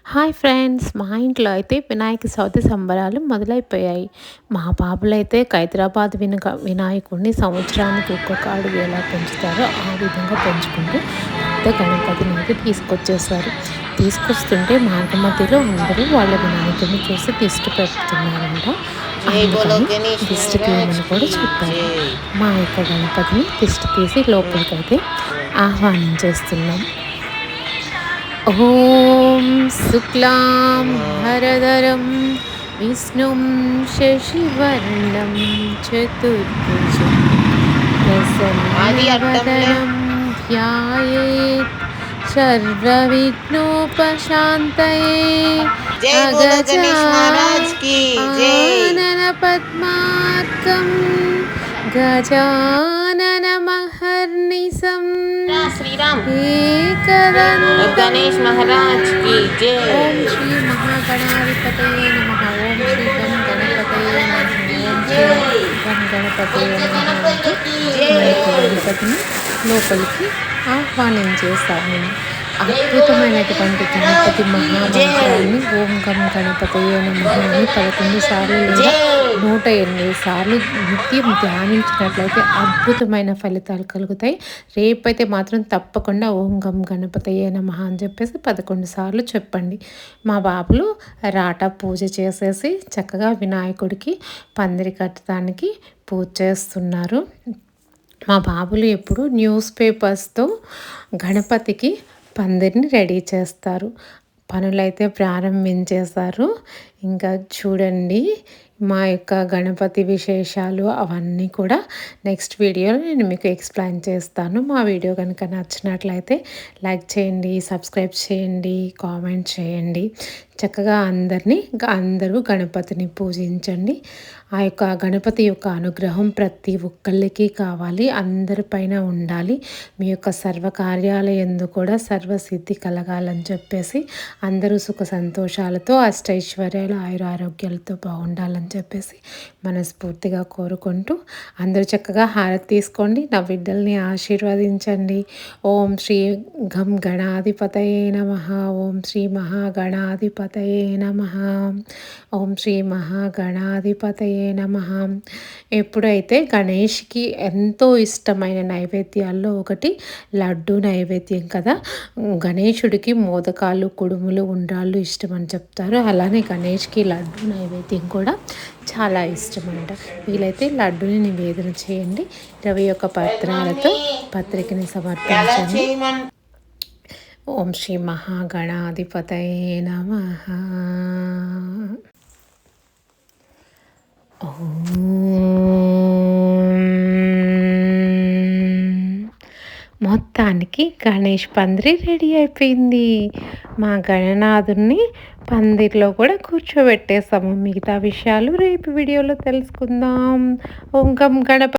Hi friends, మా ఇంట్లో అయితే వినాయక చవితి సంబరాలు మొదలైపోయాయి. మా బాబులైతే హైదరాబాద్ వినాయకుడిని సంవత్సరానికి ఒక్కొక్క అడుగు ఎలా పెంచుతారో ఆ విధంగా పెంచుకుంటూ పెద్ద గణపతిని అయితే తీసుకొచ్చేసారు. తీసుకొస్తుంటే మార్గ మధ్యలో అందరూ వాళ్ళ వినాయకుడిని చూసి దిష్టి పెడుతున్నారంట. అందుకని దిష్టి తీయమని కూడా చెప్పారు. మా యొక్క గణపతిని దిష్టి తీసి లోపలికైతే ఆహ్వానించేస్తున్నాం. ఓం శుక్లాం భరధరం విష్ణుం శశివర్ణం చతుర్భుజం ప్రసన్నవదనం ధ్యాయేత్ సర్వవిఘ్నోపశాంతయే. అగజానన పద్మార్కం గజాననమహర్నిశం गणेश महाराज की जय। ओम श्री महागणाधिपतये नमः। ओम श्री गण गणपतये नमः। ओम श्री गण गणपतये नमः. గణపతిని లోపలికి ఆహ్వానించేస్తాము. అద్భుతమైనటువంటి గణపతి మహామంత్రాన్ని ఓం గం గణపతయే నమః అని 11 సార్లు లేదా 108 సార్లు నిత్యం ధ్యానించినట్లయితే అద్భుతమైన ఫలితాలు కలుగుతాయి. రేపైతే మాత్రం తప్పకుండా ఓం గం గణపతయే నమః అని చెప్పేసి 11 సార్లు చెప్పండి. మా బాబులు రాట పూజ చేసేసి చక్కగా వినాయకుడికి పందిరి కట్టడానికి పూజ చేస్తున్నారు. మా బాబులు ఎప్పుడు న్యూస్ పేపర్స్తో గణపతికి పందిరిని రెడీ చేస్తారు. పనులైతే ప్రారంభించేశారు. ఇంకా చూడండి మా యొక్క గణపతి విశేషాలు అవన్నీ కూడా నెక్స్ట్ వీడియోలో నేను మీకు ఎక్స్ప్లెయిన్ చేస్తాను. మా వీడియో కనుక నచ్చినట్లయితే లైక్ చేయండి, సబ్స్క్రైబ్ చేయండి, కామెంట్ చేయండి. చక్కగా అందరూ గణపతిని పూజించండి. ఆ యొక్క గణపతి యొక్క అనుగ్రహం ప్రతి ఒక్కళ్ళకి కావాలి, అందరిపైన ఉండాలి. మీ యొక్క సర్వకార్యాలయందు కూడా సర్వసిద్ధి కలగాలని చెప్పేసి అందరూ సుఖ సంతోషాలతో అష్టైశ్వర్యాలు ఆయురారోగ్యాలతో బాగుండాలని చెప్పేసి మనస్ఫూర్తిగా కోరుకుంటూ అందరూ చక్కగా హారతి తీసుకోండి. నా బిడ్డల్ని ఆశీర్వదించండి. ఓం శ్రీ గం గణాధిపతయే నమః. ఓం శ్రీ మహాగణాధిపతయే నమః. ఓం శ్రీ మహాగణాధిపతయే నమః. ఎప్పుడైతే గణేష్కి ఎంతో ఇష్టమైన నైవేద్యాల్లో ఒకటి లడ్డు నైవేద్యం కదా. గణేశుడికి మోదకాలు, కుడుములు, ఉండ్రాళ్ళు ఇష్టం అని చెప్తారు. అలానే గణేష్కి లడ్డు నైవేద్యం కూడా చాలా ఇష్టం అంట. వీలైతే లడ్డుని నివేదన చేయండి. 21 పత్రాలతో పత్రికని సమర్పించండి. ఓం శ్రీ మహాగణాధిపతయే నమః. మొత్తానికి గణేష్ పందిరి రెడీ అయిపోయింది. మా గణనాథుని పందిరిలో కూడా కూర్చోబెట్టేసాము. మిగతా విషయాలు రేపు వీడియోలో తెలుసుకుందాం. ఓం గం గణపతి